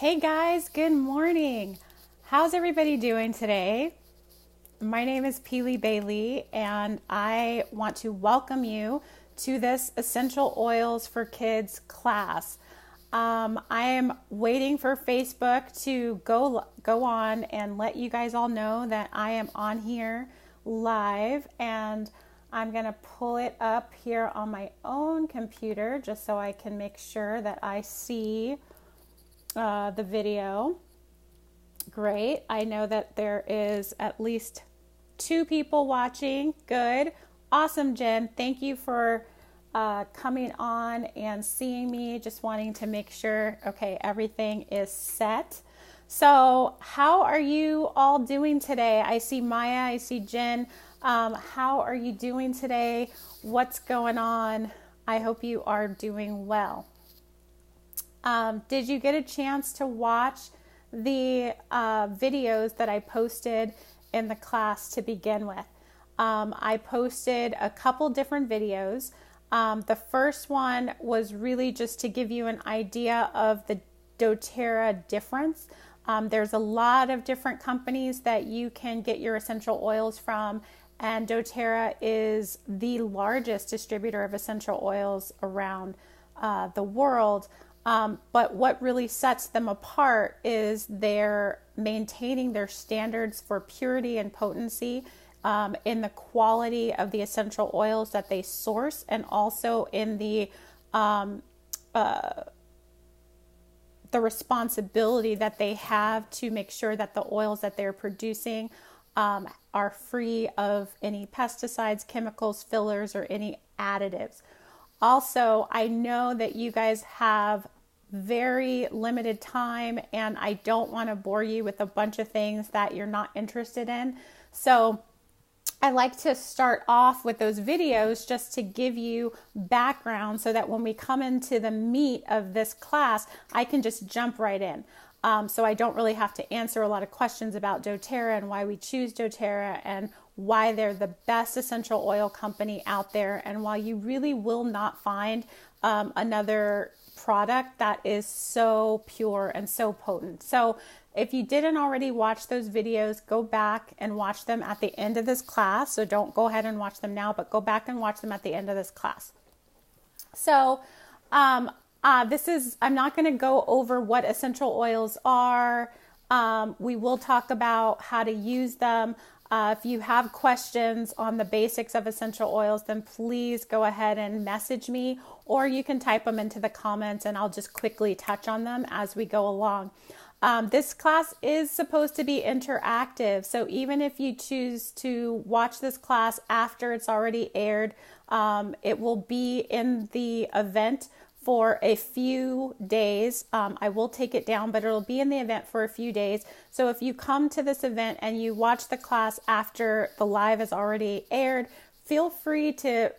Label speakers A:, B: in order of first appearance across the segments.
A: Hey guys, good morning. How's everybody doing today? My name is Pili Bailey, and I want to welcome you to this Essential Oils for Kids class. I am waiting for Facebook to go on and let you guys all know that I am on here live, and I'm going to pull it up here on my own computer just so I can make sure that I see the video. Great. I know that there is at least 2 people watching. Good. Awesome, Jen. Thank you for coming on and seeing me. Just wanting to make sure, okay, everything is set. So how are you all doing today? I see Maya, I see Jen. How are you doing today? What's going on? I hope you are doing well. Did you get a chance to watch the videos that I posted in the class to begin with? I posted a couple different videos. The first one was really just to give you an idea of the doTERRA difference. There's a lot of different companies that you can get your essential oils from, and doTERRA is the largest distributor of essential oils around the world. But what really sets them apart is they're maintaining their standards for purity and potency in the quality of the essential oils that they source, and also in the responsibility that they have to make sure that the oils that they're producing are free of any pesticides, chemicals, fillers, or any additives. Also, I know that you guys have very limited time, and I don't want to bore you with a bunch of things that you're not interested in. So I like to start off with those videos just to give you background so that when we come into the meat of this class, I can just jump right in. So I don't really have to answer a lot of questions about doTERRA and why we choose doTERRA and why they're the best essential oil company out there, and why you really will not find another product that is so pure and so potent. So if you didn't already watch those videos, go back and watch them at the end of this class. So don't go ahead and watch them now, but go back and watch them at the end of this class. So I'm not going to go over what essential oils are. We will talk about how to use them. If you have questions on the basics of essential oils, then please go ahead and message me, or you can type them into the comments and I'll just quickly touch on them as we go along. This class is supposed to be interactive, so even if you choose to watch this class after it's already aired, it will be in the event for a few days. I will take it down, but it'll be in the event for a few days. So if you come to this event and you watch the class after the live is already aired, feel free to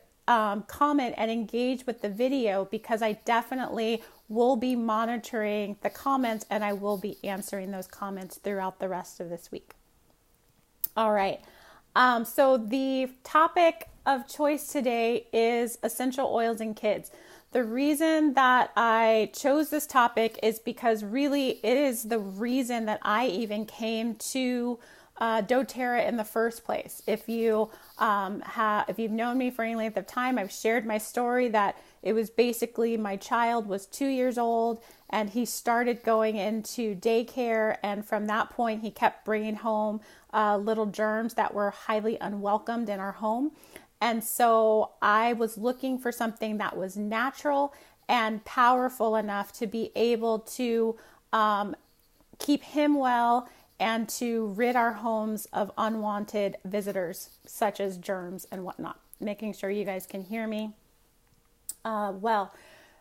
A: comment and engage with the video, because I definitely will be monitoring the comments and I will be answering those comments throughout the rest of this week. All right. So the topic of choice today is essential oils in kids. The reason that I chose this topic is because really it is the reason that I even came to doTERRA in the first place. If you've known me for any length of time, I've shared my story that it was basically my child was 2 years old and he started going into daycare, and from that point he kept bringing home little germs that were highly unwelcomed in our home. And so I was looking for something that was natural and powerful enough to be able to keep him well and to rid our homes of unwanted visitors, such as germs and whatnot. Making sure you guys can hear me well.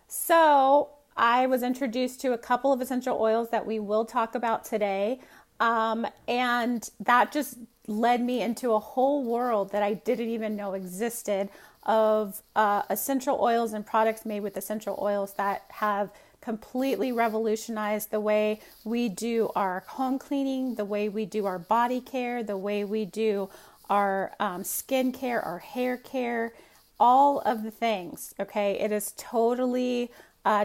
A: So I was introduced to a couple of essential oils that we will talk about today. And that just led me into a whole world that I didn't even know existed of essential oils and products made with essential oils that have completely revolutionized the way we do our home cleaning, the way we do our body care, the way we do our skin care, our hair care, all of the things. Okay, it is totally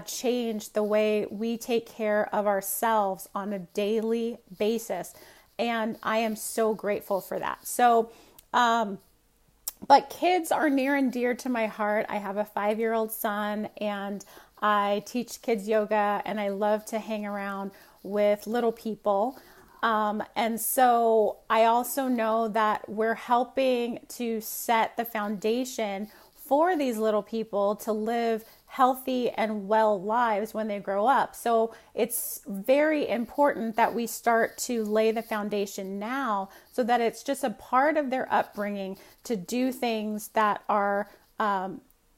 A: change the way we take care of ourselves on a daily basis. And I am so grateful for that. So, but kids are near and dear to my heart. I have a 5-year-old son, and I teach kids yoga, and I love to hang around with little people. And so I also know that we're helping to set the foundation for these little people to live healthy and well lives when they grow up. So it's very important that we start to lay the foundation now so that it's just a part of their upbringing to do things that are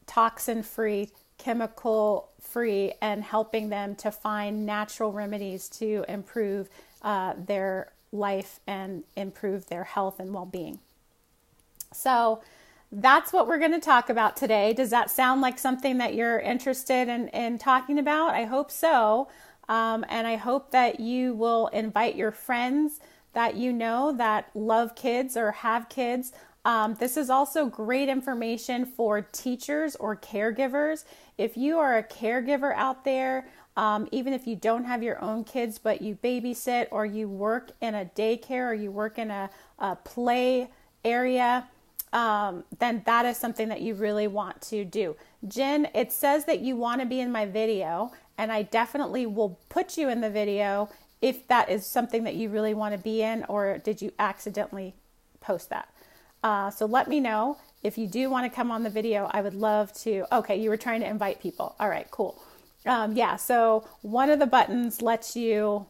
A: toxin free, chemical free, and helping them to find natural remedies to improve their life and improve their health and well-being. So that's what we're going to talk about today. Does that sound like something that you're interested in talking about? I hope so. And I hope that you will invite your friends that you know that love kids or have kids. This is also great information for teachers or caregivers. If you are a caregiver out there, even if you don't have your own kids, but you babysit or you work in a daycare or you work in a play area, then that is something that you really want to do. Jen, it says that you want to be in my video, and I definitely will put you in the video if that is something that you really want to be in, or did you accidentally post that? So let me know if you do want to come on the video. I would love to. Okay, you were trying to invite people. All right, cool. Yeah, so one of the buttons lets you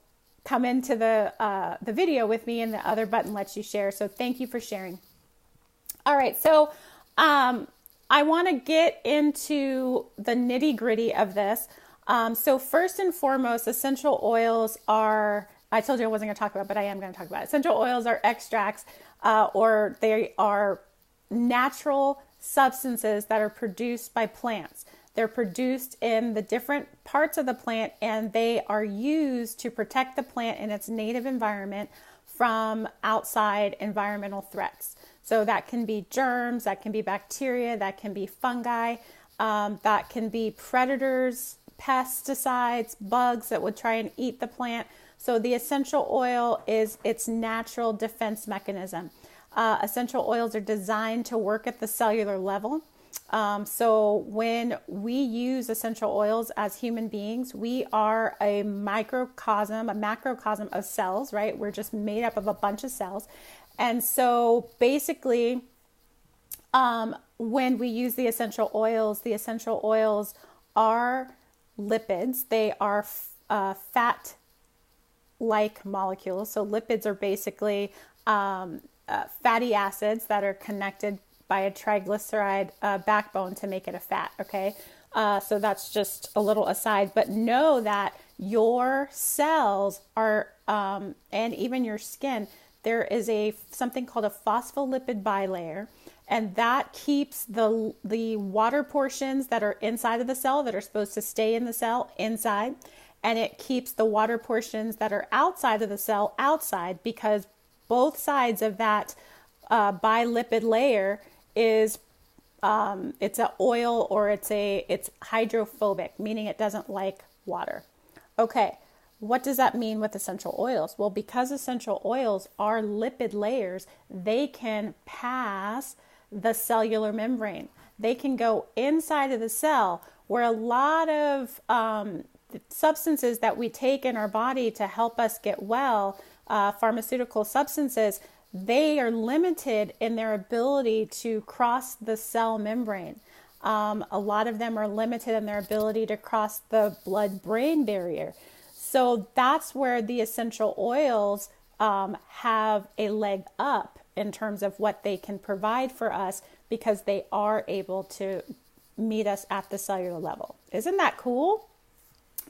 A: come into the video with me, and the other button lets you share. So thank you for sharing. All right, so I want to get into the nitty gritty of this. So first and foremost, essential oils are, I told you I wasn't going to talk about, but I am going to talk about it. Essential oils are extracts, or they are natural substances that are produced by plants. They're produced in the different parts of the plant, and they are used to protect the plant in its native environment from outside environmental threats. So that can be germs, that can be bacteria, that can be fungi, that can be predators, pesticides, bugs that would try and eat the plant. So the essential oil is its natural defense mechanism. Essential oils are designed to work at the cellular level. So when we use essential oils as human beings, we are a macrocosm of cells, right? We're just made up of a bunch of cells. And so basically, when we use the essential oils are lipids. They are fat-like molecules. So lipids are basically fatty acids that are connected by a triglyceride backbone to make it a fat, okay? So that's just a little aside, but know that your cells are, and even your skin, there is something called a phospholipid bilayer, and that keeps the water portions that are inside of the cell that are supposed to stay in the cell inside, and it keeps the water portions that are outside of the cell outside, because both sides of that bilipid layer is it's an oil, or it's hydrophobic, meaning it doesn't like water. Okay, what does that mean with essential oils? Well, because essential oils are lipid layers, they can pass the cellular membrane. They can go inside of the cell, where a lot of substances that we take in our body to help us get well, pharmaceutical substances, they are limited in their ability to cross the cell membrane. A lot of them are limited in their ability to cross the blood-brain barrier. So that's where the essential oils have a leg up in terms of what they can provide for us, because they are able to meet us at the cellular level. Isn't that cool?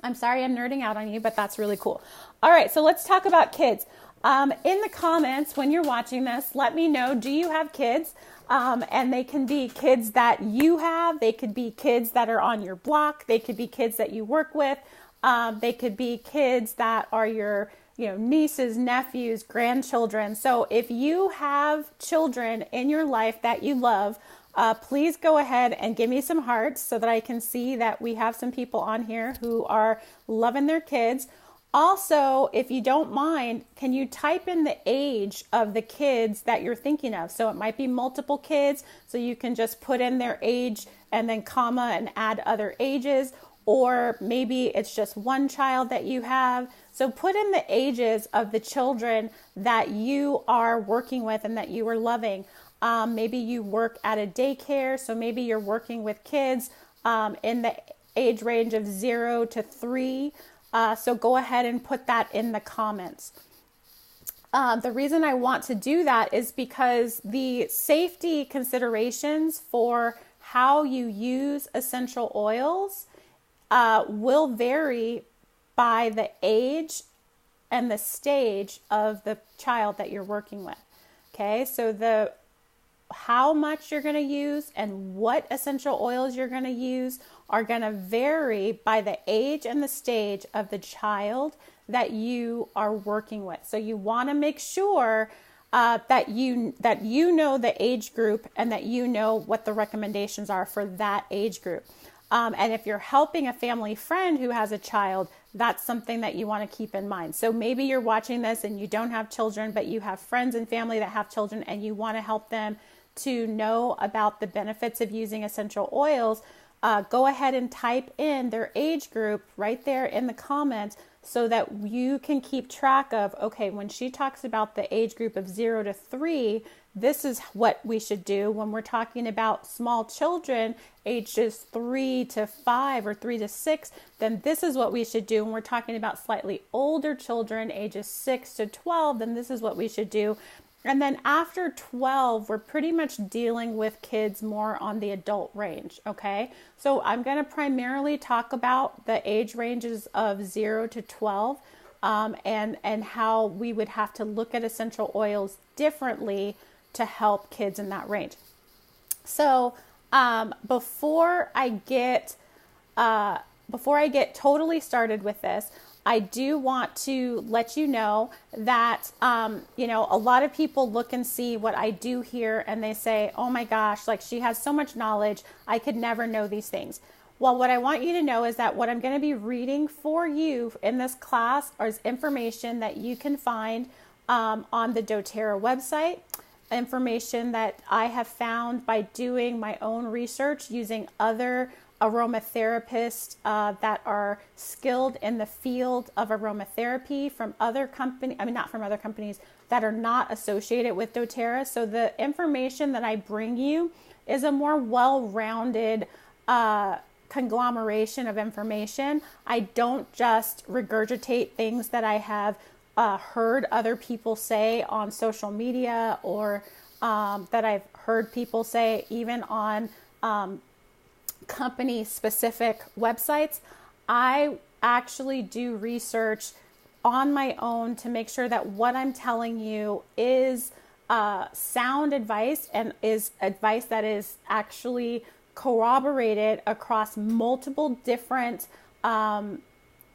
A: I'm sorry I'm nerding out on you, but that's really cool. All right, so let's talk about kids. In the comments when you're watching this, let me know, do you have kids? And they can be kids that you have. They could be kids that are on your block. They could be kids that you work with. They could be kids that are your nieces, nephews, grandchildren. So if you have children in your life that you love, please go ahead and give me some hearts so that I can see that we have some people on here who are loving their kids. Also, if you don't mind, can you type in the age of the kids that you're thinking of? So it might be multiple kids, so you can just put in their age and then comma and add other ages, or maybe it's just one child that you have. So put in the ages of the children that you are working with and that you are loving. Maybe you work at a daycare, so maybe you're working with kids in the age range of 0 to 3. So go ahead and put that in the comments. The reason I want to do that is because the safety considerations for how you use essential oils will vary by the age and the stage of the child that you're working with. Okay, so how much you're going to use and what essential oils you're going to use are going to vary by the age and the stage of the child that you are working with. So you want to make sure that you know the age group and that you know what the recommendations are for that age group. And if you're helping a family friend who has a child, that's something that you want to keep in mind. So maybe you're watching this and you don't have children, but you have friends and family that have children and you want to help them to know about the benefits of using essential oils. Go ahead and type in their age group right there in the comments so that you can keep track of, okay, when she talks about the age group of 0 to 3, this is what we should do. When we're talking about small children, ages 3 to 5 or 3 to 6, then this is what we should do. When we're talking about slightly older children, ages 6 to 12, then this is what we should do. And then after 12, we're pretty much dealing with kids more on the adult range, okay? So I'm going to primarily talk about the age ranges of 0 to 12 and how we would have to look at essential oils differently to help kids in that range. So before I get totally started with this, I do want to let you know that, a lot of people look and see what I do here and they say, oh my gosh, like she has so much knowledge. I could never know these things. Well, what I want you to know is that what I'm going to be reading for you in this class is information that you can find on the doTERRA website, information that I have found by doing my own research using other aromatherapists that are skilled in the field of aromatherapy from other companies, not from other companies that are not associated with doTERRA. So the information that I bring you is a more well-rounded conglomeration of information. I don't just regurgitate things that I have heard other people say on social media or that I've heard people say even on company specific websites. I actually do research on my own to make sure that what I'm telling you is sound advice and is advice that is actually corroborated across multiple different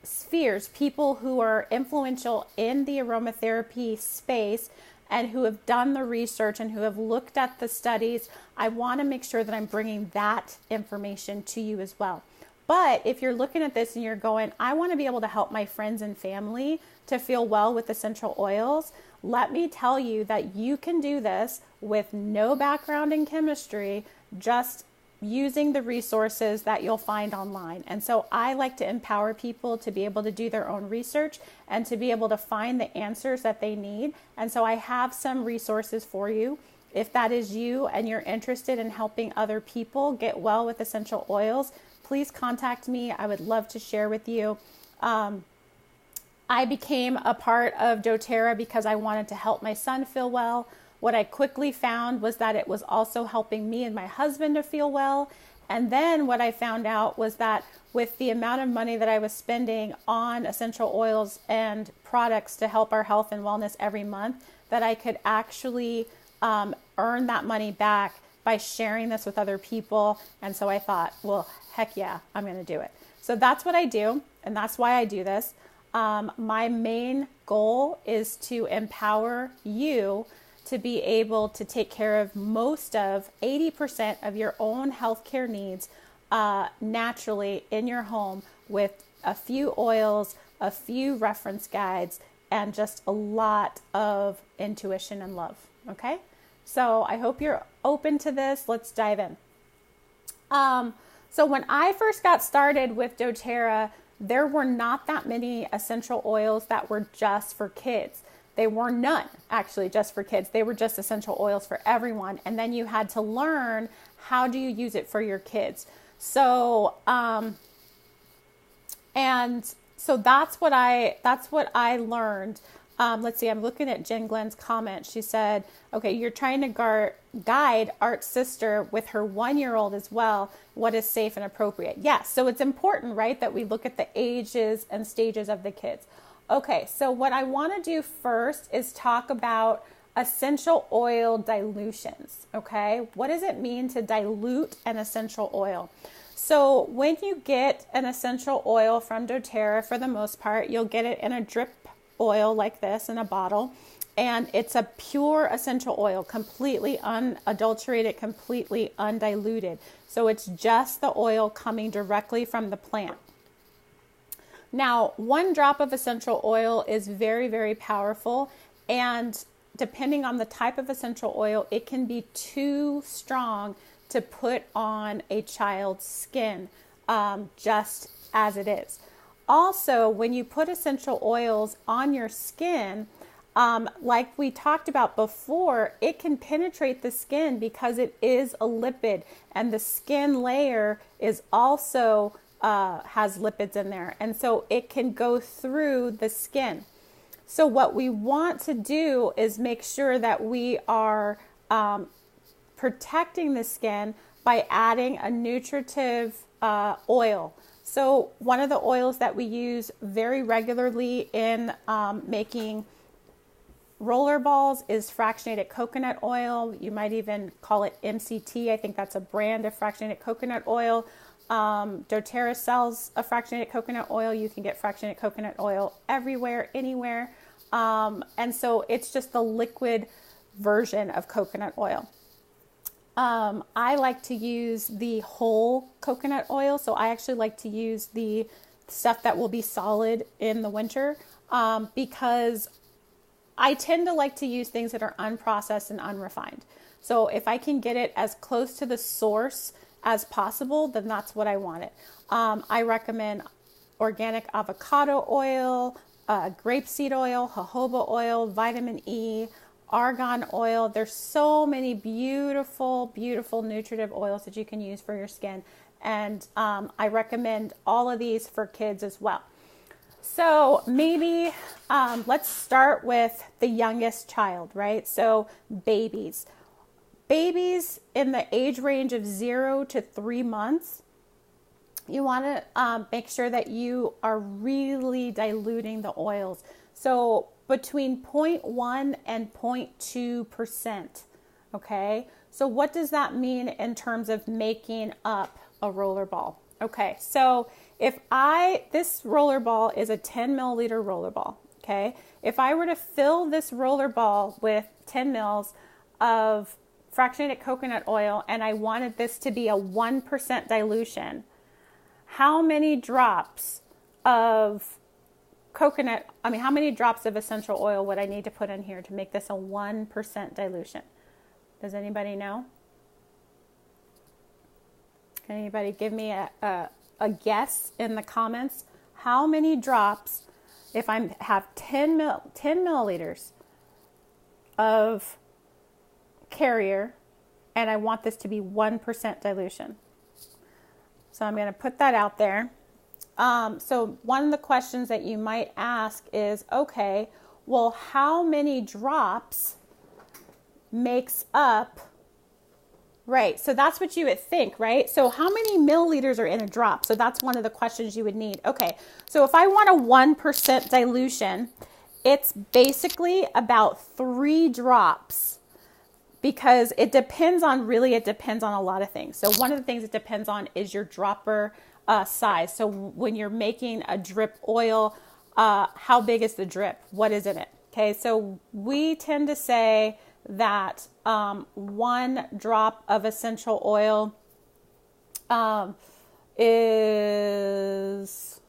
A: spheres, people who are influential in the aromatherapy space and who have done the research and who have looked at the studies. I want to make sure that I'm bringing that information to you as well. But if you're looking at this and you're going, I want to be able to help my friends and family to feel well with essential oils, let me tell you that you can do this with no background in chemistry, just using the resources that you'll find online. And so I like to empower people to be able to do their own research and to be able to find the answers that they need. And so I have some resources for you. If that is you and you're interested in helping other people get well with essential oils, please contact me. I would love to share with you. I became a part of doTERRA because I wanted to help my son feel well. What I quickly found was that it was also helping me and my husband to feel well. And then what I found out was that with the amount of money that I was spending on essential oils and products to help our health and wellness every month, that I could actually earn that money back by sharing this with other people. And so I thought, well, heck yeah, I'm going to do it. So that's what I do. And that's why I do this. My main goal is to empower you to be able to take care of most of 80% of your own healthcare needs naturally in your home with a few oils, a few reference guides, and just a lot of intuition and love. Okay? So I hope you're open to this. Let's dive in. So when I first got started with doTERRA, there were not that many essential oils that were just for kids. They were none actually just for kids. They were just essential oils for everyone. And then you had to learn, how do you use it for your kids? So, that's what I learned. Let's see, I'm looking at Jen Glenn's comment. She said, okay, you're trying to guide Art's sister with her 1-year-old as well. What is safe and appropriate? Yes. So it's important, right, that we look at the ages and stages of the kids. Okay. So what I want to do first is talk about essential oil dilutions. Okay. What does it mean to dilute an essential oil? So when you get an essential oil from doTERRA, for the most part, you'll get it in a drip oil like this in a bottle, and it's a pure essential oil, completely unadulterated, completely undiluted. So it's just the oil coming directly from the plant. Now, 1 drop of essential oil is very, very powerful, and depending on the type of essential oil, it can be too strong to put on a child's skin, just as it is. Also, when you put essential oils on your skin, like we talked about before, it can penetrate the skin because it is a lipid, and the skin layer is also has lipids in there, and so it can go through the skin. So what we want to do is make sure that we are protecting the skin by adding a nutritive oil. So one of the oils that we use very regularly in making roller balls is fractionated coconut oil. You might even call it MCT. I think that's a brand of fractionated coconut oil. doTERRA sells a fractionated coconut oil. You can get fractionated coconut oil everywhere, anywhere. And so it's just the liquid version of coconut oil. I like to use the whole coconut oil. So I actually like to use the stuff that will be solid in the winter, because I tend to like to use things that are unprocessed and unrefined. So if I can get it as close to the source as possible, then that's what I want it. I recommend organic avocado oil, grapeseed oil, jojoba oil, vitamin E, argan oil. There's so many beautiful, beautiful nutritive oils that you can use for your skin. And I recommend all of these for kids as well. So maybe let's start with the youngest child, right? So babies. Babies in the age range of 0 to 3 months, you want to make sure that you are really diluting the oils. So between 0.1 and 0.2%. Okay. So what does that mean in terms of making up a roller ball? Okay. So this roller ball is a 10 milliliter roller ball. Okay. If I were to fill this roller ball with 10 mils of fractionated coconut oil, and I wanted this to be a 1% dilution, how many drops of how many drops of essential oil would I need to put in here to make this a 1% dilution? Does anybody know? Can anybody give me a guess in the comments? How many drops, if I have 10 milliliters of carrier and I want this to be 1% dilution? So I'm going to put that out there. So one of the questions that you might ask is, okay, well, how many drops makes up, right? So that's what you would think, right? So how many milliliters are in a drop? So that's one of the questions you would need. Okay, so if I want a 1% dilution, it's basically about 3 drops, because it depends on a lot of things. So one of the things it depends on is your dropper size. So when you're making a drip oil, how big is the drip? What is in it? Okay, so we tend to say that 1 drop of essential oil is,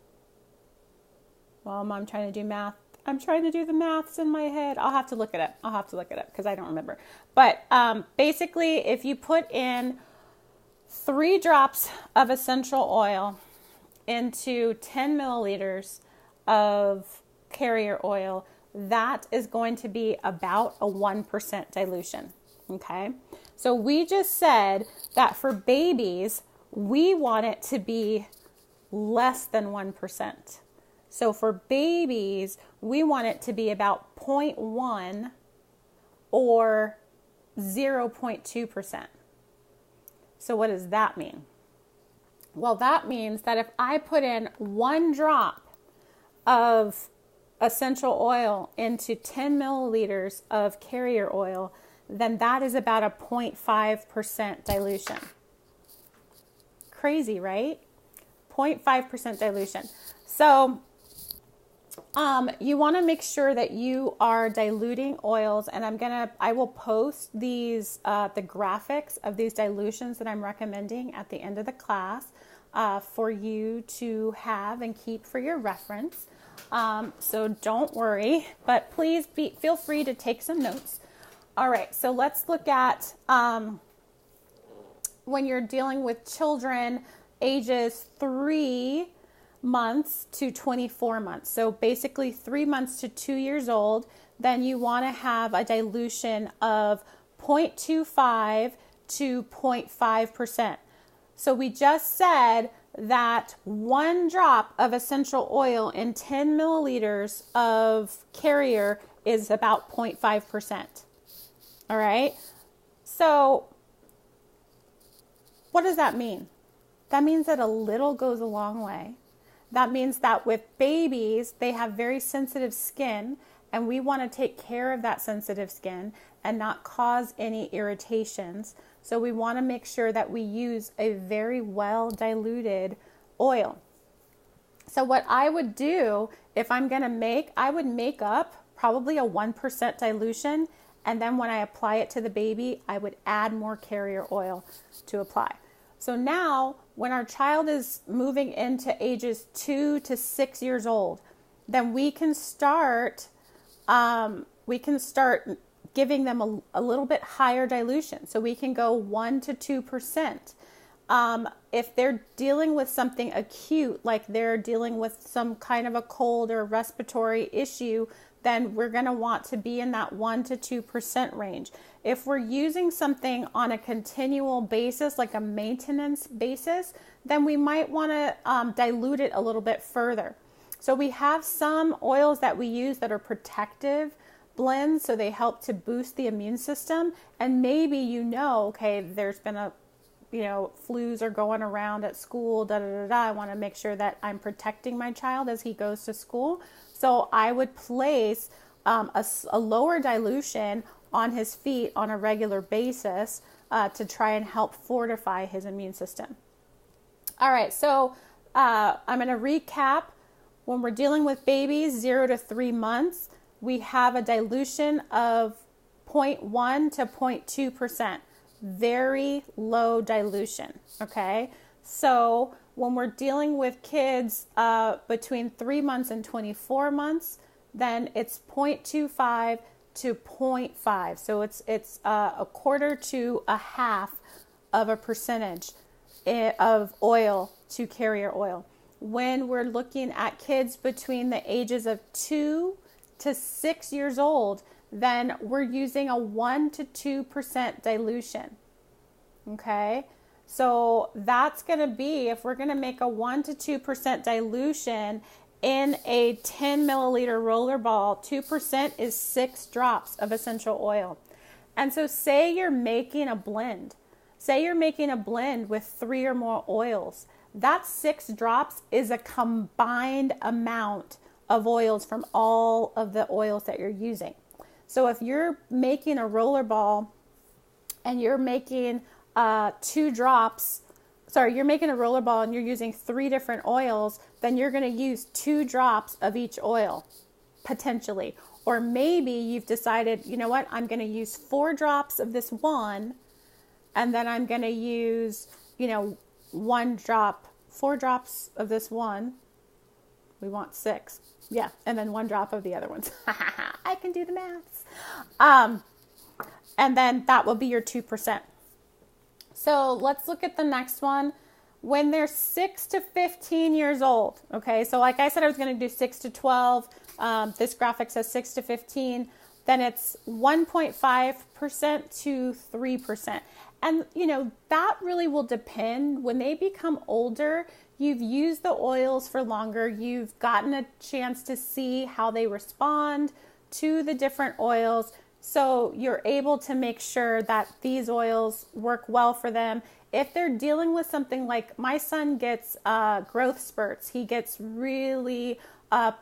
A: well, I'm trying to do math. I'm trying to do the maths in my head. I'll have to look it up. Because I don't remember. But basically, if you put in 3 drops of essential oil into 10 milliliters of carrier oil, that is going to be about a 1% dilution. Okay. So we just said that for babies, we want it to be less than 1%. So for babies, we want it to be about 0.1 or 0.2%. So what does that mean? Well, that means that if I put in 1 drop of essential oil into 10 milliliters of carrier oil, then that is about a 0.5% dilution. Crazy, right? 0.5% dilution. So you want to make sure that you are diluting oils, and I will post these, the graphics of these dilutions that I'm recommending at the end of the class for you to have and keep for your reference. So don't worry, but please feel free to take some notes. All right, so let's look at when you're dealing with children ages 3 months to 24 months. So basically 3 months to 2 years old, then you want to have a dilution of 0.25 to 0.5%. So we just said that 1 drop of essential oil in 10 milliliters of carrier is about 0.5%. All right. So what does that mean? That means that a little goes a long way. That means that with babies, they have very sensitive skin, and we want to take care of that sensitive skin and not cause any irritations. So we want to make sure that we use a very well diluted oil. So what I would do if I'm going to I would make up probably a 1% dilution, and then when I apply it to the baby, I would add more carrier oil to apply. So now when our child is moving into ages 2 to 6 years old, then we can start giving them a little bit higher dilution. So we can go 1 to 2%. If they're dealing with something acute, like they're dealing with some kind of a cold or respiratory issue, then we're going to want to be in that 1 to 2% range. If we're using something on a continual basis, like a maintenance basis, then we might want to dilute it a little bit further. So we have some oils that we use that are protective blends, so they help to boost the immune system. And maybe okay, there's been flus are going around at school, I want to make sure that I'm protecting my child as he goes to school. So I would place a lower dilution on his feet on a regular basis to try and help fortify his immune system. All right, so I'm going to recap. When we're dealing with babies 0 to 3 months, we have a dilution of 0.1 to 0.2%. Very low dilution, okay? So when we're dealing with kids between 3 months and 24 months, then it's 0.25 to 0.5. So it's a quarter to a half of a percentage of oil to carrier oil. When we're looking at kids between the ages of 2 to 6 years old, then we're using a 1 to 2% dilution. Okay, so that's going to be, if we're going to make a 1 to 2% dilution in a 10 milliliter roller ball, 2% is 6 drops of essential oil. And so say you're making a blend. Say you're making a blend with 3 or more oils. That 6 drops is a combined amount of oils from all of the oils that you're using. So if you're making a roller ball and you're making 2 drops, you're making a roller ball and you're using 3 different oils, then you're going to use 2 drops of each oil. potentially. Or maybe you've decided, you know what, I'm going to use 4 drops of this one, and then I'm going to use, 1 drop, 4 drops of this one. We want 6. Yeah. And then 1 drop of the other ones. I can do the maths. And then that will be your 2%. So let's look at the next one. When they're 6 to 15 years old, okay, so like I said, I was going to do 6 to 12. This graphic says 6 to 15. Then it's 1.5% to 3%. And, that really will depend. When they become older, you've used the oils for longer. You've gotten a chance to see how they respond to the different oils. So you're able to make sure that these oils work well for them. If they're dealing with something like my son gets growth spurts, he gets really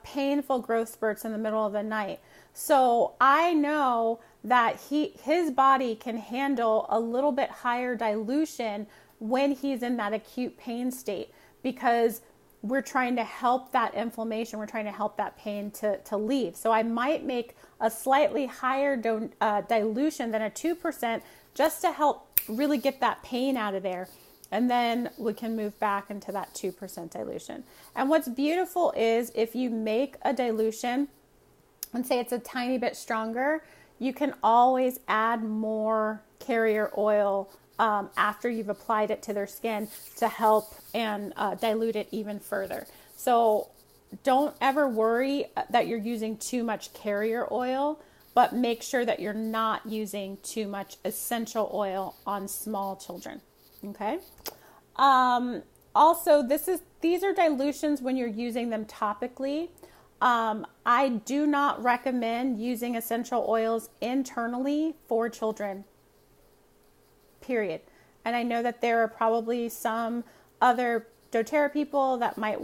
A: painful growth spurts in the middle of the night. So I know that his body can handle a little bit higher dilution when he's in that acute pain state, because we're trying to help that inflammation. We're trying to help that pain to leave. So I might make a slightly higher dilution than a 2% just to help really get that pain out of there. And then we can move back into that 2% dilution. And what's beautiful is if you make a dilution and say it's a tiny bit stronger, you can always add more carrier oil after you've applied it to their skin to help and dilute it even further. So don't ever worry that you're using too much carrier oil, but make sure that you're not using too much essential oil on small children. Okay. Also, these are dilutions when you're using them topically. I do not recommend using essential oils internally for children, period. And I know that there are probably some other doTERRA people that might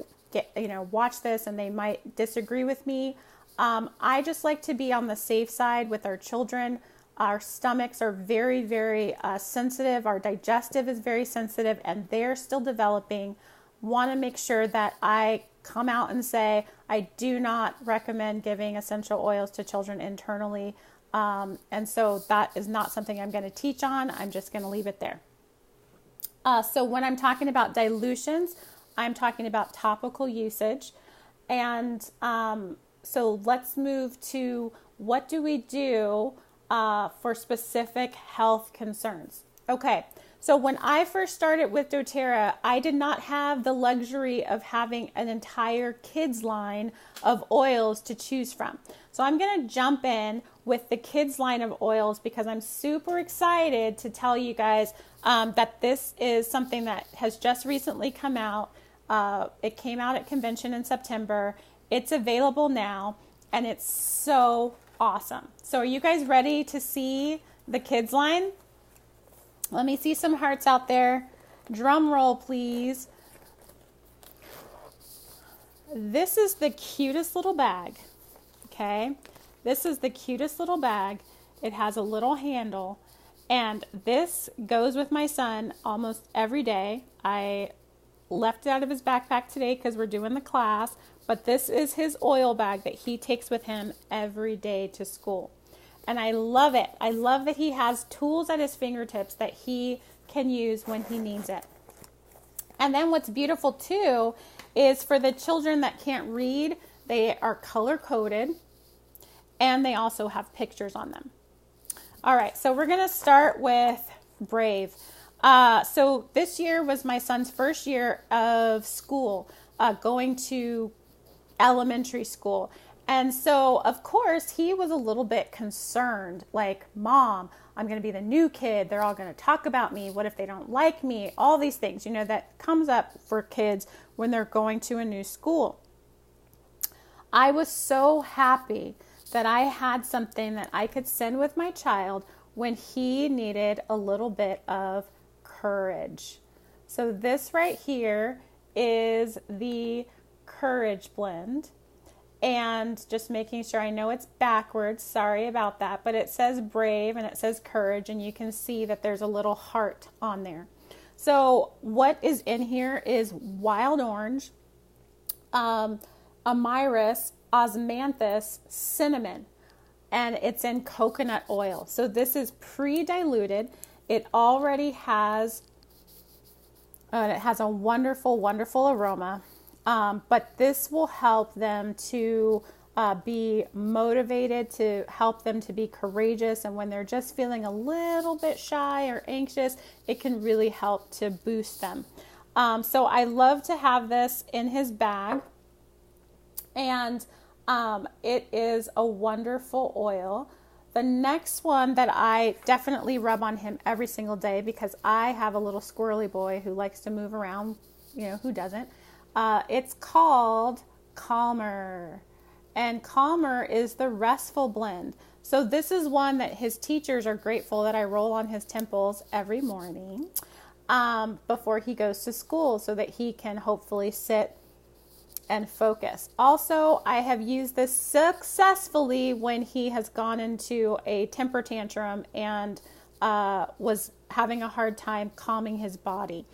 A: watch this and they might disagree with me. I just like to be on the safe side with our children. Our stomachs are very, very sensitive. Our digestive is very sensitive, and they're still developing. Want to make sure that I come out and say I do not recommend giving essential oils to children internally. And so that is not something I'm going to teach on. I'm just going to leave it there. So when I'm talking about dilutions, I'm talking about topical usage. And so let's move to what do we do for specific health concerns. Okay, so when I first started with doTERRA, I did not have the luxury of having an entire kids line of oils to choose from. So I'm going to jump in with the kids line of oils because I'm super excited to tell you guys that this is something that has just recently come out. It came out at convention in September. It's available now, and it's so awesome. So are you guys ready to see the kids line? Let me see some hearts out there. Drum roll, please. This is the cutest little bag. Okay. This is the cutest little bag. It has a little handle, and this goes with my son almost every day. I left it out of his backpack today because we're doing the class, but this is his oil bag that he takes with him every day to school. And I love it. I love that he has tools at his fingertips that he can use when he needs it. And then what's beautiful too is for the children that can't read, they are color coded and they also have pictures on them. All right, so we're going to start with Brave. So this year was my son's first year of school, going to elementary school. And so, of course, he was a little bit concerned, like, Mom, I'm going to be the new kid. They're all going to talk about me. What if they don't like me? All these things, that comes up for kids when they're going to a new school. I was so happy that I had something that I could send with my child when he needed a little bit of courage. So this right here is the Courage Blend. And just making sure, I know it's backwards, sorry about that, but it says Brave and it says Courage, and you can see that there's a little heart on there. So what is in here is wild orange, amyris, osmanthus cinnamon, and it's in coconut oil. So this is pre-diluted. It already has a wonderful, wonderful aroma. But this will help them to be motivated, to help them to be courageous. And when they're just feeling a little bit shy or anxious, it can really help to boost them. So I love to have this in his bag. And it is a wonderful oil. The next one that I definitely rub on him every single day, because I have a little squirrely boy who likes to move around, who doesn't? It's called Calmer. And Calmer is the restful blend. So this is one that his teachers are grateful that I roll on his temples every morning before he goes to school, so that he can hopefully sit and focus. Also, I have used this successfully when he has gone into a temper tantrum and was having a hard time calming his body.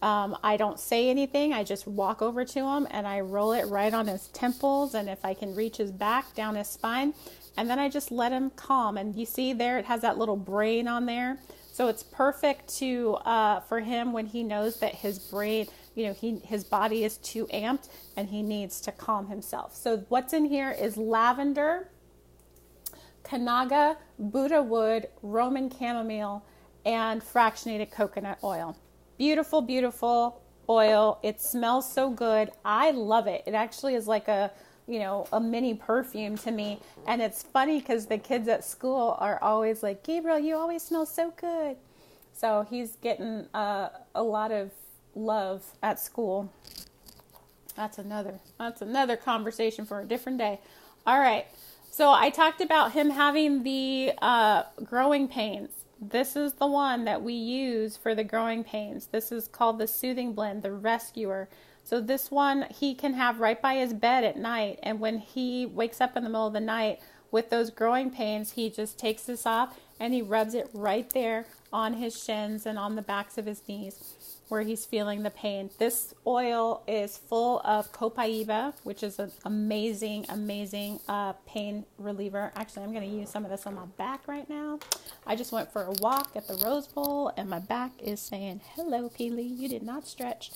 A: I don't say anything. I just walk over to him and I roll it right on his temples, and if I can reach his back, down his spine, and then I just let him calm. And you see there, it has that little brain on there. So it's perfect for him when he knows that his brain, his body is too amped and he needs to calm himself. So what's in here is lavender, Kanaga, Buddha wood, Roman chamomile, and fractionated coconut oil. Beautiful, beautiful oil. It smells so good. I love it. It actually is like a mini perfume to me. And it's funny because the kids at school are always like, Gabriel, you always smell so good. So he's getting a lot of love at school. That's another conversation for a different day. All right. So I talked about him having the growing pains. This is the one that we use for the growing pains. This is called the Soothing Blend, the Rescuer. So this one he can have right by his bed at night. And when he wakes up in the middle of the night with those growing pains, he just takes this off and he rubs it right there on his shins and on the backs of his knees where he's feeling the pain. This oil is full of copaiba, which is an amazing, amazing pain reliever. Actually, I'm going to use some of this on my back right now. I just went for a walk at the Rose Bowl and my back is saying, hello, Pili, you did not stretch.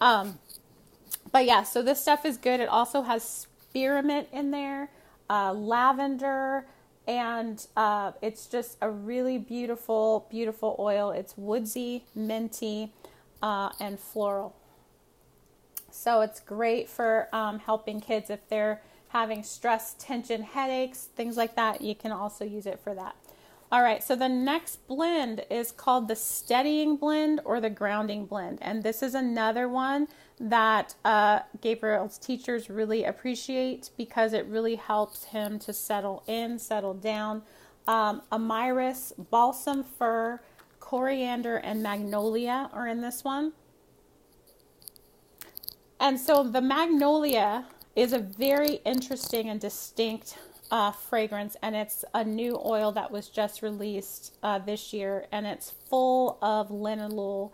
A: But yeah, so this stuff is good. It also has spearmint in there, lavender, and it's just a really beautiful, beautiful oil. It's woodsy, minty, and floral. So it's great for helping kids if they're having stress, tension, headaches, things like that. You can also use it for that. All right, so the next blend is called the Steadying Blend or the Grounding Blend. And this is another one that Gabriel's teachers really appreciate because it really helps him to settle in, settle down. Amyris, balsam fir, coriander, and magnolia are in this one. And so the magnolia is a very interesting and distinct fragrance, and it's a new oil that was just released this year, and it's full of linalool.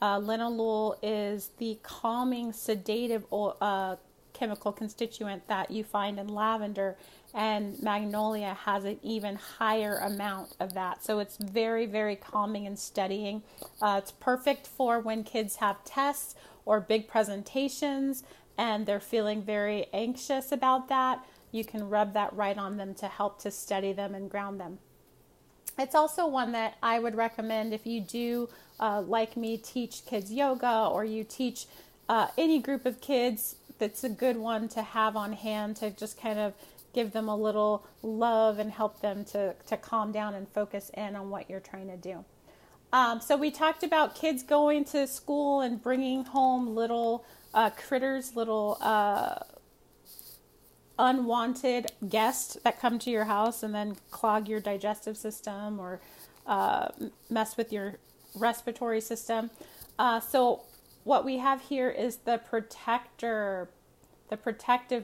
A: Linalool is the calming, sedative chemical constituent that you find in lavender, and magnolia has an even higher amount of that. So it's very, very calming and steadying. It's perfect for when kids have tests or big presentations and they're feeling very anxious about that. You can rub that right on them to help to steady them and ground them. It's also one that I would recommend if you do, like me, teach kids yoga, or you teach any group of kids. That's a good one to have on hand to just kind of give them a little love and help them to calm down and focus in on what you're trying to do. So we talked about kids going to school and bringing home little critters, little unwanted guests that come to your house and then clog your digestive system or mess with your respiratory system. So what we have here is the protective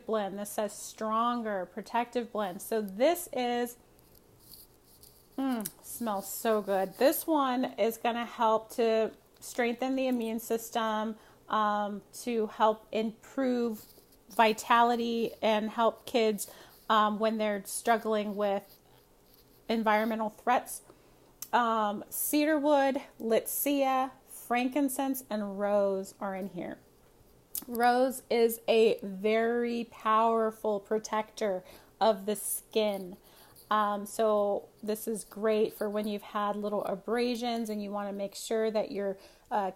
A: blend. This says stronger protective blend. So this is, smells so good. This one is going to help to strengthen the immune system, to help improve vitality and help kids when they're struggling with environmental threats. Cedarwood, Litsea, frankincense, and rose are in here. Rose is a very powerful protector of the skin. So this is great for when you've had little abrasions and you want to make sure that you're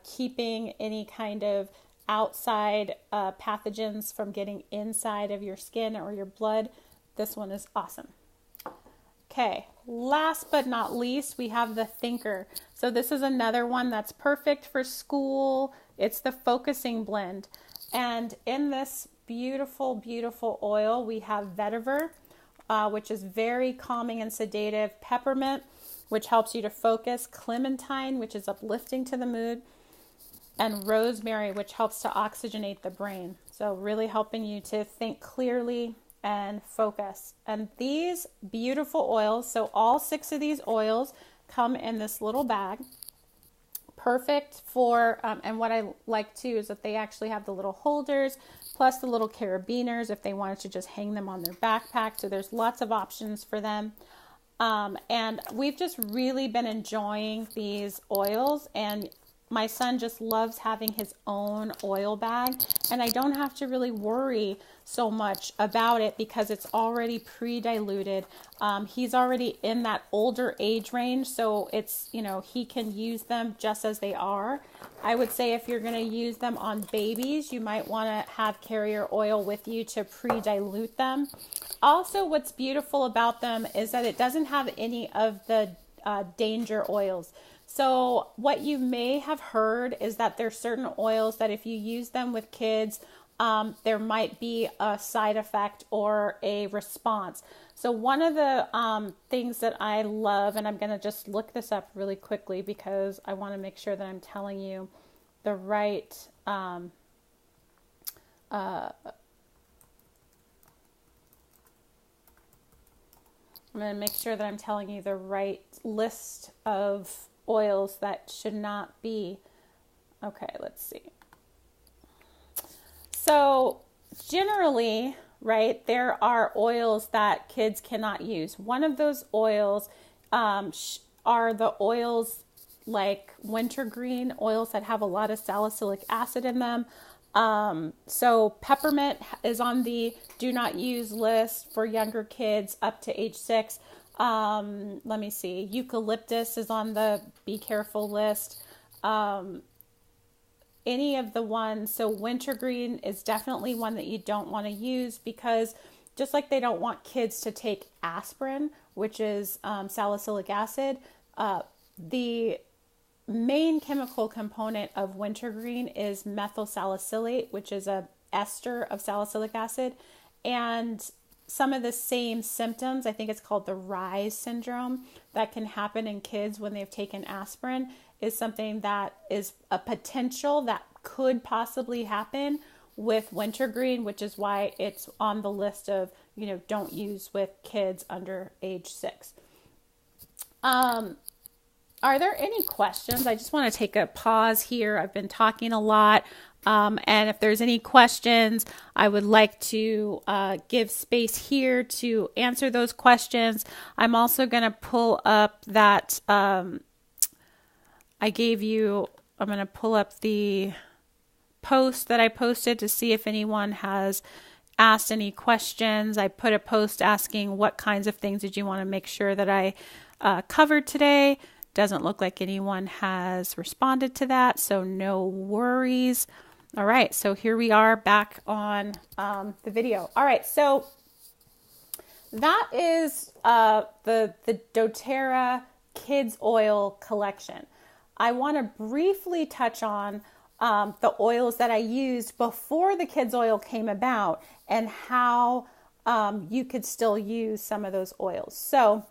A: keeping any kind of outside pathogens from getting inside of your skin or your blood. This one is awesome. Okay, last but not least, we have the Thinker. So this is another one that's perfect for school. It's the focusing blend. And in this beautiful, beautiful oil, we have vetiver, which is very calming and sedative, peppermint, which helps you to focus, clementine, which is uplifting to the mood, and rosemary, which helps to oxygenate the brain. So really helping you to think clearly and focus. And these beautiful oils, so all 6 of these oils come in this little bag. Perfect for, and what I like too is that they actually have the little holders, plus the little carabiners if they wanted to just hang them on their backpack. So there's lots of options for them. And we've just really been enjoying these oils, and my son just loves having his own oil bag, and I don't have to really worry so much about it because it's already pre-diluted. He's already in that older age range, so it's, he can use them just as they are. I would say if you're going to use them on babies, you might want to have carrier oil with you to pre-dilute them. Also, what's beautiful about them is that it doesn't have any of the danger oils. So what you may have heard is that there's certain oils that if you use them with kids, there might be a side effect or a response. So one of the things that I love, and I'm going to just look this up really quickly because I want to make sure that I'm telling you the right I'm going to make sure that I'm telling you the right list of oils that should not be. Okay, let's see. So generally, right, there are oils that kids cannot use. One of those oils are the oils like wintergreen, oils that have a lot of salicylic acid in them. So peppermint is on the do not use list for younger kids up to age 6. Let me see. Eucalyptus is on the be careful list. Any of the ones, so wintergreen is definitely one that you don't want to use because just like they don't want kids to take aspirin, which is salicylic acid, the main chemical component of wintergreen is methyl salicylate, which is a ester of salicylic acid, and some of the same symptoms, I think it's called the Rise syndrome, that can happen in kids when they've taken aspirin is something that is a potential that could possibly happen with wintergreen, which is why it's on the list of, don't use with kids under age 6. Are there any questions? I just want to take a pause here. I've been talking a lot. And if there's any questions, I would like to give space here to answer those questions. I'm also going to pull up that I'm going to pull up the post that I posted to see if anyone has asked any questions. I put a post asking what kinds of things did you want to make sure that I covered today. Doesn't look like anyone has responded to that, so no worries. All right, so here we are back on the video. All right, so that is the doTERRA Kids Oil Collection. I want to briefly touch on the oils that I used before the kids oil came about and how you could still use some of those oils. So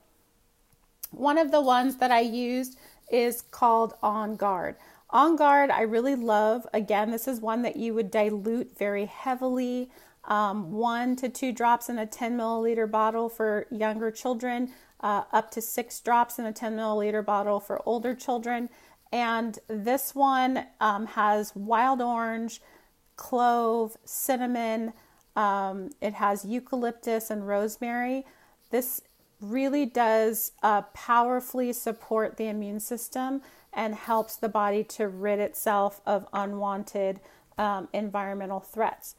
A: one of the ones that I used is called On Guard. On Guard, I really love. Again, this is one that you would dilute very heavily, 1 to 2 drops in a 10 milliliter bottle for younger children, up to 6 drops in a 10 milliliter bottle for older children. And this one has wild orange, clove, cinnamon, It has eucalyptus and rosemary. This really does powerfully support the immune system and helps the body to rid itself of unwanted environmental threats.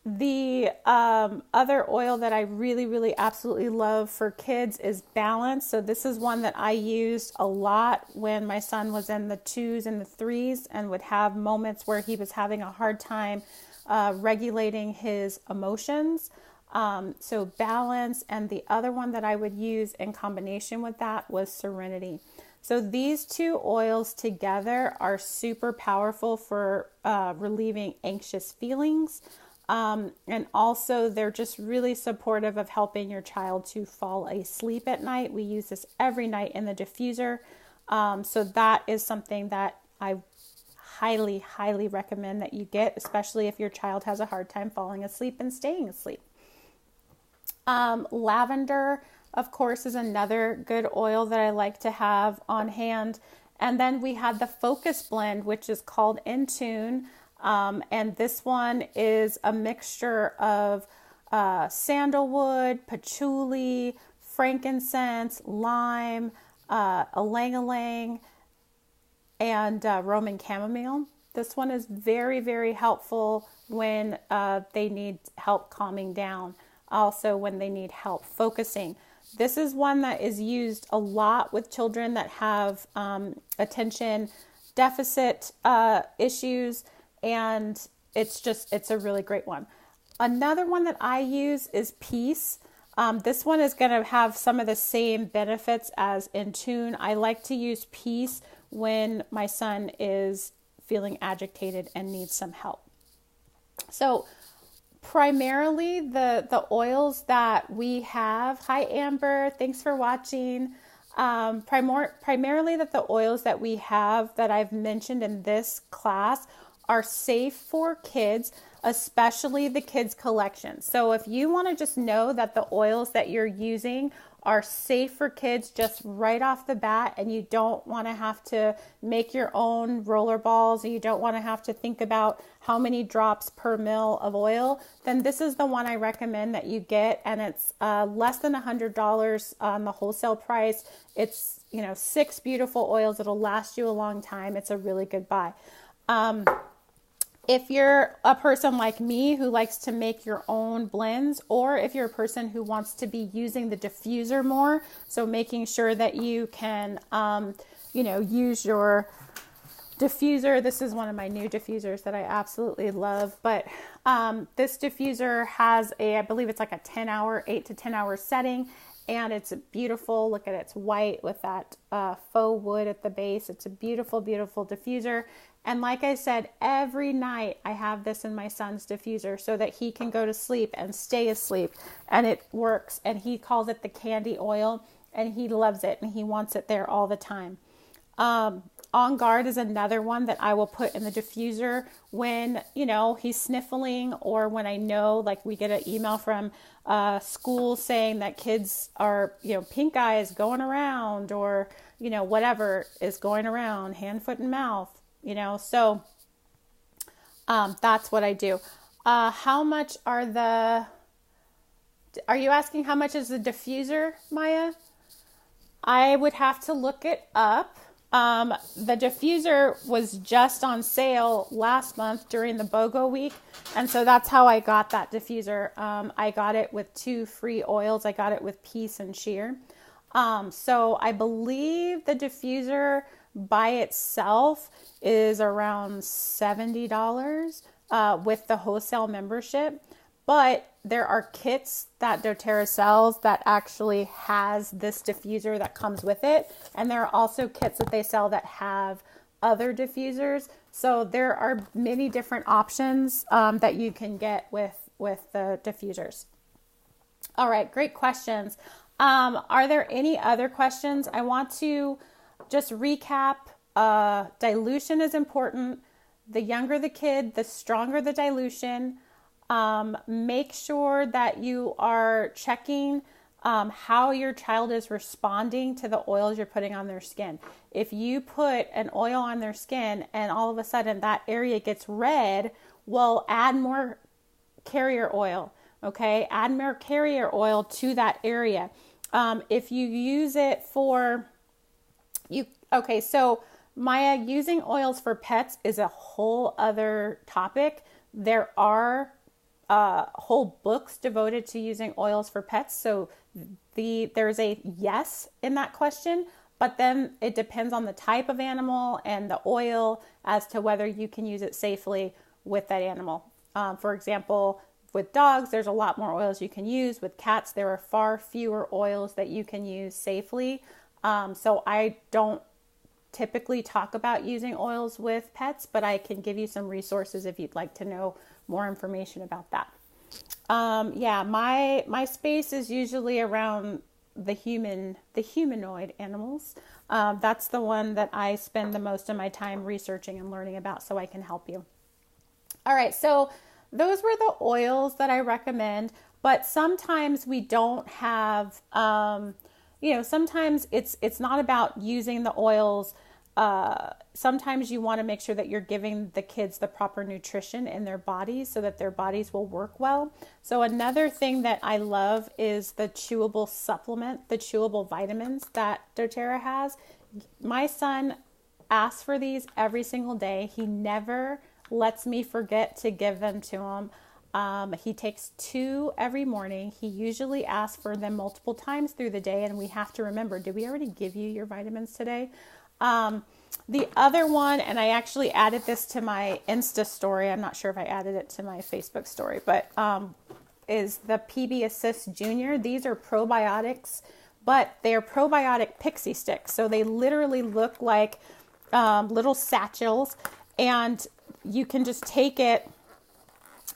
A: The other oil that I really, really absolutely love for kids is Balance. So this is one that I used a lot when my son was in the 2s and the 3s and would have moments where he was having a hard time regulating his emotions. So Balance, and the other one that I would use in combination with that was Serenity. So these two oils together are super powerful for relieving anxious feelings. And also they're just really supportive of helping your child to fall asleep at night. We use this every night in the diffuser. So that is something that I highly, highly recommend that you get, especially if your child has a hard time falling asleep and staying asleep. Lavender, of course, is another good oil that I like to have on hand. And then we had the Focus Blend, which is called In Tune. And this one is a mixture of sandalwood, patchouli, frankincense, lime, ylang-ylang, and Roman chamomile. This one is very, very helpful when they need help calming down. Also when they need help focusing. This is one that is used a lot with children that have attention deficit issues, and it's a really great one. Another one that I use is Peace. This one is going to have some of the same benefits as In Tune. I like to use Peace when my son is feeling agitated and needs some help. So primarily the oils that we have, hi Amber, thanks for watching. Primarily that the oils that we have that I've mentioned in this class are safe for kids, especially the kids collection. So if you want to just know that the oils that you're using are safe for kids just right off the bat, and you don't want to have to make your own roller balls, and you don't want to have to think about how many drops per mil of oil, then this is the one I recommend that you get. And it's less than $100 on the wholesale price. It's 6 beautiful oils. It'll last you a long time. It's a really good buy. If you're a person like me who likes to make your own blends, or if you're a person who wants to be using the diffuser more, so making sure that you can, use your diffuser. This is one of my new diffusers that I absolutely love, but this diffuser has I believe it's like a 8 to 10 hour setting, and it's beautiful. Look at it, it's white with that faux wood at the base. It's a beautiful, beautiful diffuser. And like I said, every night I have this in my son's diffuser so that he can go to sleep and stay asleep. And it works. And he calls it the candy oil, and he loves it, and he wants it there all the time. On Guard is another one that I will put in the diffuser when, he's sniffling, or when I know, like we get an email from school saying that kids are, pink eye is going around, or, whatever is going around, hand, foot, and mouth. So that's what I do. How much are you asking how much is the diffuser, Maya? I would have to look it up. The diffuser was just on sale last month during the BOGO week. And so that's how I got that diffuser. I got it with 2 free oils. I got it with Peace and Sheer. So I believe the diffuser by itself is around $70 with the wholesale membership. But there are kits that doTERRA sells that actually has this diffuser that comes with it. And there are also kits that they sell that have other diffusers. So there are many different options that you can get with the diffusers. All right, great questions. Are there any other questions? I want to just recap. Dilution is important. The younger the kid, the stronger the dilution. Make sure that you are checking how your child is responding to the oils you're putting on their skin. If you put an oil on their skin and all of a sudden that area gets red, well, add more carrier oil. Okay, add more carrier oil to that area. If you use it for okay, so Maya, using oils for pets is a whole other topic. There are whole books devoted to using oils for pets. So there's a yes in that question, but then it depends on the type of animal and the oil as to whether you can use it safely with that animal. For example, with dogs, there's a lot more oils you can use. With cats, there are far fewer oils that you can use safely. So I don't typically talk about using oils with pets, but I can give you some resources if you'd like to know more information about that. Yeah, my space is usually around the humanoid animals. That's the one that I spend the most of my time researching and learning about, so I can help you. All right, so those were the oils that I recommend, but sometimes we don't have, sometimes it's not about using the oils. Sometimes you want to make sure that you're giving the kids the proper nutrition in their bodies so that their bodies will work well. So another thing that I love is the chewable supplement, the chewable vitamins that doTERRA has. My son asks for these every single day. He never lets me forget to give them to him. He takes 2 every morning. He usually asks for them multiple times through the day, and we have to remember, did we already give you your vitamins today? The other one, and I actually added this to my Insta story. I'm not sure if I added it to my Facebook story, but is the PB Assist Junior. These are probiotics, but they are probiotic pixie sticks. So they literally look like little satchels, and you can just take it.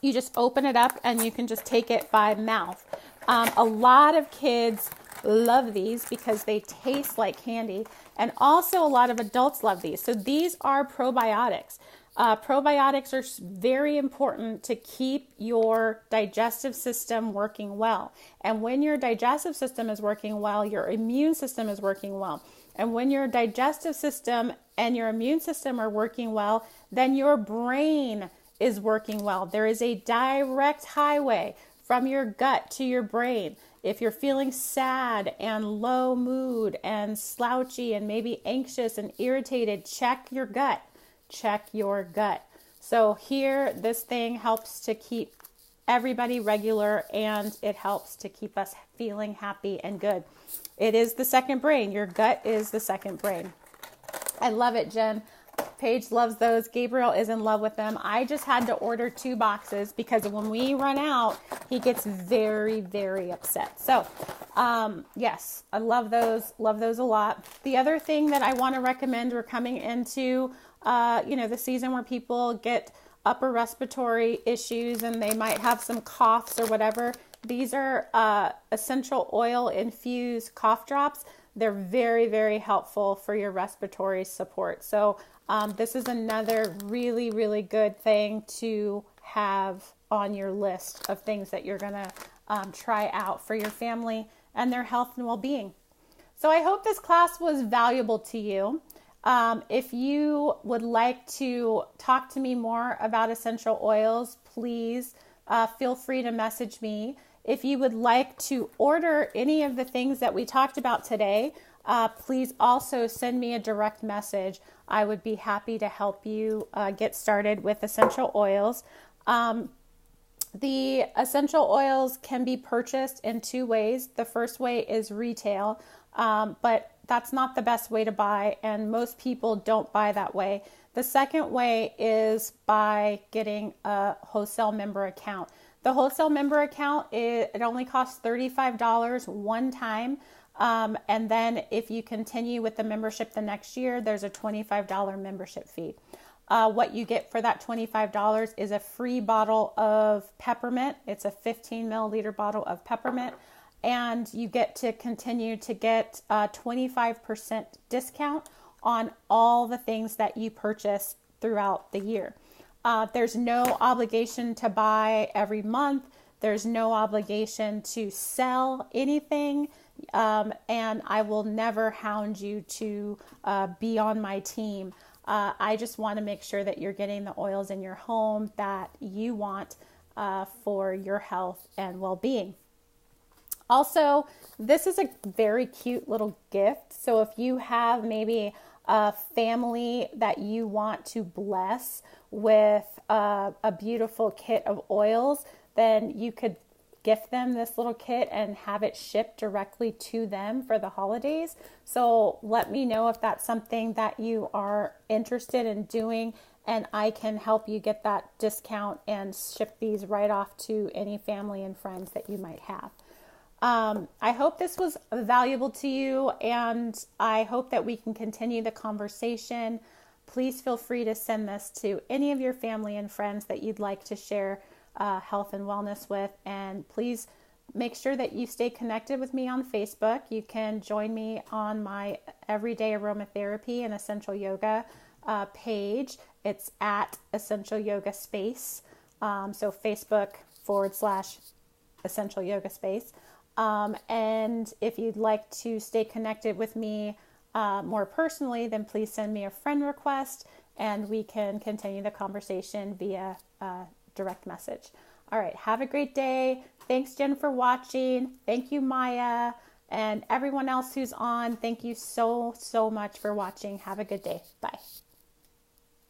A: You just open it up and you can just take it by mouth. A lot of kids love these because they taste like candy, and also a lot of adults love these. So these are probiotics. Probiotics are very important to keep your digestive system working well. And when your digestive system is working well, your immune system is working well. And when your digestive system and your immune system are working well, then your brain is working well. There is a direct highway from your gut to your brain. If you're feeling sad and low mood and slouchy and maybe anxious and irritated, check your gut. Check your gut. So here, this thing helps to keep everybody regular, and it helps to keep us feeling happy and good. It is the second brain. Your gut is the second brain. I love it, Jen. Paige loves those. Gabriel is in love with them. I just had to order 2 boxes because when we run out, he gets very, very upset. So, yes, I love those. Love those a lot. The other thing that I want to recommend, we're coming into, the season where people get upper respiratory issues and they might have some coughs or whatever. These are essential oil infused cough drops. They're very, very helpful for your respiratory support. So this is another really, really good thing to have on your list of things that you're going to try out for your family and their health and well-being. So I hope this class was valuable to you. If you would like to talk to me more about essential oils, please feel free to message me. If you would like to order any of the things that we talked about today, please also send me a direct message. I would be happy to help you get started with essential oils. The essential oils can be purchased in 2 ways. The first way is retail, but that's not the best way to buy, and most people don't buy that way. The second way is by getting a wholesale member account. The wholesale member account, it only costs $35 one time. And then if you continue with the membership the next year, there's a $25 membership fee. What you get for that $25 is a free bottle of peppermint. It's a 15 milliliter bottle of peppermint. And you get to continue to get a 25% discount on all the things that you purchase throughout the year. There's no obligation to buy every month. There's no obligation to sell anything. And I will never hound you to be on my team. I just want to make sure that you're getting the oils in your home that you want. for your health and well-being. Also, this is a very cute little gift. So if you have maybe a family that you want to bless with a beautiful kit of oils, then you could gift them this little kit and have it shipped directly to them for the holidays. So let me know if that's something that you are interested in doing, and I can help you get that discount and ship these right off to any family and friends that you might have. I hope this was valuable to you, and I hope that we can continue the conversation. Please feel free to send this to any of your family and friends that you'd like to share health and wellness with. And please make sure that you stay connected with me on Facebook. You can join me on my Everyday Aromatherapy and Essential Yoga page. It's at Essential Yoga Space. So Facebook.com/Essential Yoga Space. And if you'd like to stay connected with me more personally, then please send me a friend request and we can continue the conversation via direct message. All right. Have a great day. Thanks, Jen, for watching. Thank you, Maya, and everyone else who's on. Thank you so much for watching. Have a good day. Bye.